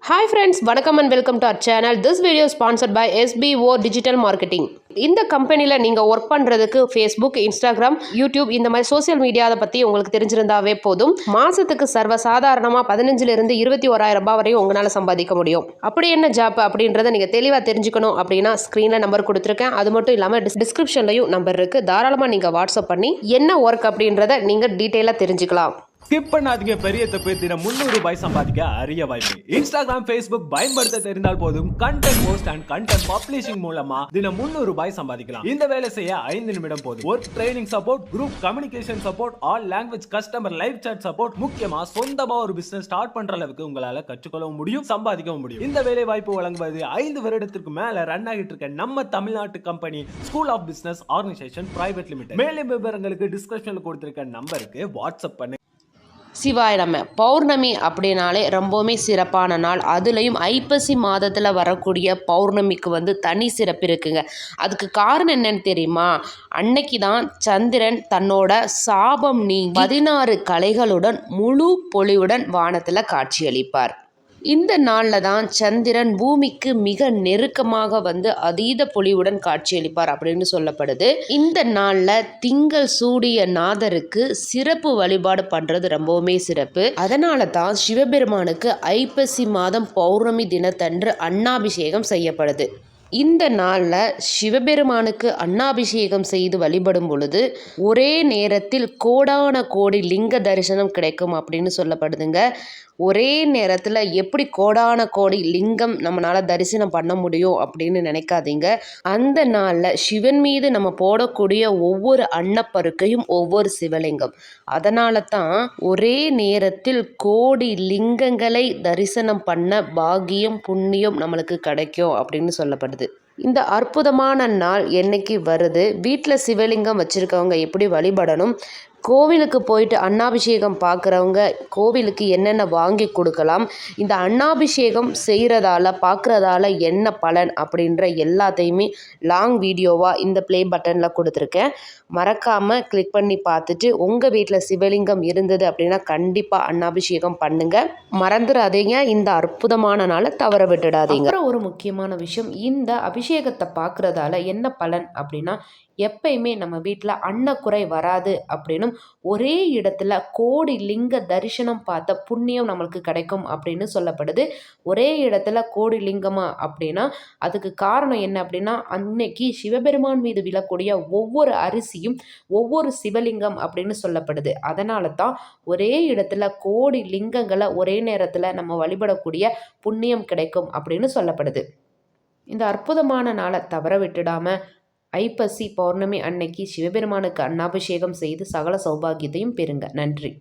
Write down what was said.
Hi friends, welcome and welcome to our channel. This video is sponsored by SBO Digital Marketing. இந்த கம்பெனியில் நீங்கள் work பண்ணுறதுக்கு Facebook, Instagram, YouTube இந்த மாதிரி social மீடியாவை பற்றி உங்களுக்கு தெரிஞ்சிருந்தாவே போதும். மாதத்துக்கு சர்வசாதாரணமாக 15,000 21,000 ரூபாய் வரையும் உங்களால் சம்பாதிக்க முடியும். அப்படி என்ன ஜாப் அப்படின்றத நீங்கள் தெளிவாக தெரிஞ்சுக்கணும் அப்படின்னா ஸ்க்ரீனில் நம்பர் கொடுத்துருக்கேன். அது மட்டும் இல்லாமல் டிஸ்கிரிப்ஷன்லையும் நம்பர் இருக்குது. தாராளமாக நீங்கள் வாட்ஸ்அப் பண்ணி என்ன ஒர்க் அப்படின்றத நீங்கள் டீட்டெயிலாக தெரிஞ்சுக்கலாம். ஸ்கிப் பண்ணாதீங்க. பெரிய தப்பு. தினம் 300 ரூபாய் சம்பாதிக்க அரிய வாய்ப்பு. இன்ஸ்டாகிராம், ஃபேஸ்புக் பயன்படுத்த தெரிந்தால் போதும் content post and content publishing மூலமா தினம் 300 ரூபாய் சம்பாதிக்கலாம். இந்த வேலை செய்ய 5 நிமிடம் போதும். Work training support, group communication support, all language customer live chat support, முக்கியமா சொந்தமா ஒரு பிசினஸ் ஸ்டார்ட் பண்ற அளவுக்கு உங்களால கற்றுக்கொள்ளவும் முடியும், சம்பாதிக்கவும் முடியும். இந்த வேலை வாய்ப்பு வழங்குவது 5 வருடத்திற்கு மேல ரன் ஆகிட்டு இருக்க நம்ம தமிழ்நாட்டு company school of business organisation private limited. மேலும் விவரங்களுக்கு டிஸ்கிரிப்ஷன்ல கொடுத்திருக்க நம்பருக்கு வாட்ஸ்அப் பண்ணு. சிவாய நம்ம பௌர்ணமி அப்படின்னாலே ரொம்பவுமே சிறப்பான நாள். அதுலேயும் ஐப்பசி மாதத்தில் வரக்கூடிய பௌர்ணமிக்கு தனி சிறப்பு இருக்குங்க. அதுக்கு காரணம் என்னன்னு தெரியுமா? அன்னைக்கு தான் சந்திரன் தன்னோட சாபம் நீங்கி 16 கலைகளுடன் முழு பொலிவுடன் வானத்தில் காட்சியளிப்பார். இந்த நாளில் தான் சந்திரன் பூமிக்கு மிக நெருக்கமாக அதீத பொலிவுடன் காட்சியளிப்பார் அப்படின்னு சொல்லப்படுது. இந்த நாளில் திங்கள் சூடிய நாதருக்கு சிறப்பு வழிபாடு பண்ணுறது ரொம்பவுமே சிறப்பு. அதனால தான் சிவபெருமானுக்கு ஐப்பசி மாதம் பௌர்ணமி தினத்தன்று அன்னாபிஷேகம் செய்யப்படுது. இந்த நாளில் சிவபெருமானுக்கு அன்னாபிஷேகம் செய்து வழிபடும் பொழுது ஒரே நேரத்தில் கோடான கோடி லிங்க தரிசனம் கிடைக்கும் அப்படின்னு சொல்லப்படுதுங்க. ஒரே நேரத்தில் எப்படி கோடான கோடி லிங்கம் நம்மளால் தரிசனம் பண்ண முடியும் அப்படின்னு நினைக்காதீங்க. அந்த நாளில் சிவன் மீது நம்ம போடக்கூடிய ஒவ்வொரு அன்னப்பருக்கையும் ஒவ்வொரு சிவலிங்கம். அதனால தான் ஒரே நேரத்தில் கோடி லிங்கங்களை தரிசனம் பண்ண பாக்கியம் புண்ணியம் நம்மளுக்கு கிடைக்கும் அப்படின்னு சொல்லப்படுது. இந்த அற்புதமான நாள் என்னைக்கு வருது? வீட்டில் சிவலிங்கம் வச்சுருக்கவங்க எப்படி வழிபடணும்? கோவிலுக்கு போயிட்டு அன்னாபிஷேகம் பார்க்குறவங்க கோவிலுக்கு என்னென்ன வாங்கி கொடுக்கலாம்? இந்த அன்னாபிஷேகம் செய்கிறதால பார்க்குறதால என்ன பலன் அப்படின்ற எல்லாத்தையுமே லாங் வீடியோவாக இந்த ப்ளே பட்டனில் கொடுத்துருக்கேன். மறக்காமல் கிளிக் பண்ணி பார்த்துட்டு உங்கள் வீட்டில் சிவலிங்கம் இருந்தது அப்படின்னா கண்டிப்பாக அன்னாபிஷேகம் பண்ணுங்கள். மறந்துடாதீங்க. இந்த அற்புதமான நாளை தவற விட்டுடாதீங்க. அப்புறம் ஒரு முக்கியமான விஷயம், இந்த அபிஷேகத்தை பார்க்குறதால என்ன பலன் அப்படின்னா எப்பயுமே நம்ம வீட்டில் அன்னக்குறை வராது அப்படின்னும் ஒரே இடத்துல கோடி லிங்க தரிசனம் பார்த்த புண்ணியம் நம்மளுக்கு கிடைக்கும் அப்படின்னு சொல்லப்படுது. ஒரே இடத்துல கோடி லிங்கமா அப்படின்னா அதுக்கு காரணம் என்ன அப்படின்னா அன்னைக்கு சிவபெருமான் மீது விழக்கூடிய ஒவ்வொரு அரிசியும் ஒவ்வொரு சிவலிங்கம் அப்படின்னு சொல்லப்படுது. அதனால தான் ஒரே இடத்துல கோடி லிங்கங்களை ஒரே நேரத்தில் நம்ம வழிபடக்கூடிய புண்ணியம் கிடைக்கும் அப்படின்னு சொல்லப்படுது. இந்த அற்புதமான நாளை தவற விட்டுடாம ஐப்பசி பௌர்ணமி அன்னைக்கு சிவபெருமானுக்கு அன்னாபிஷேகம் செய்து சகல சௌபாகியத்தையும் பெறுங்க. நன்றி.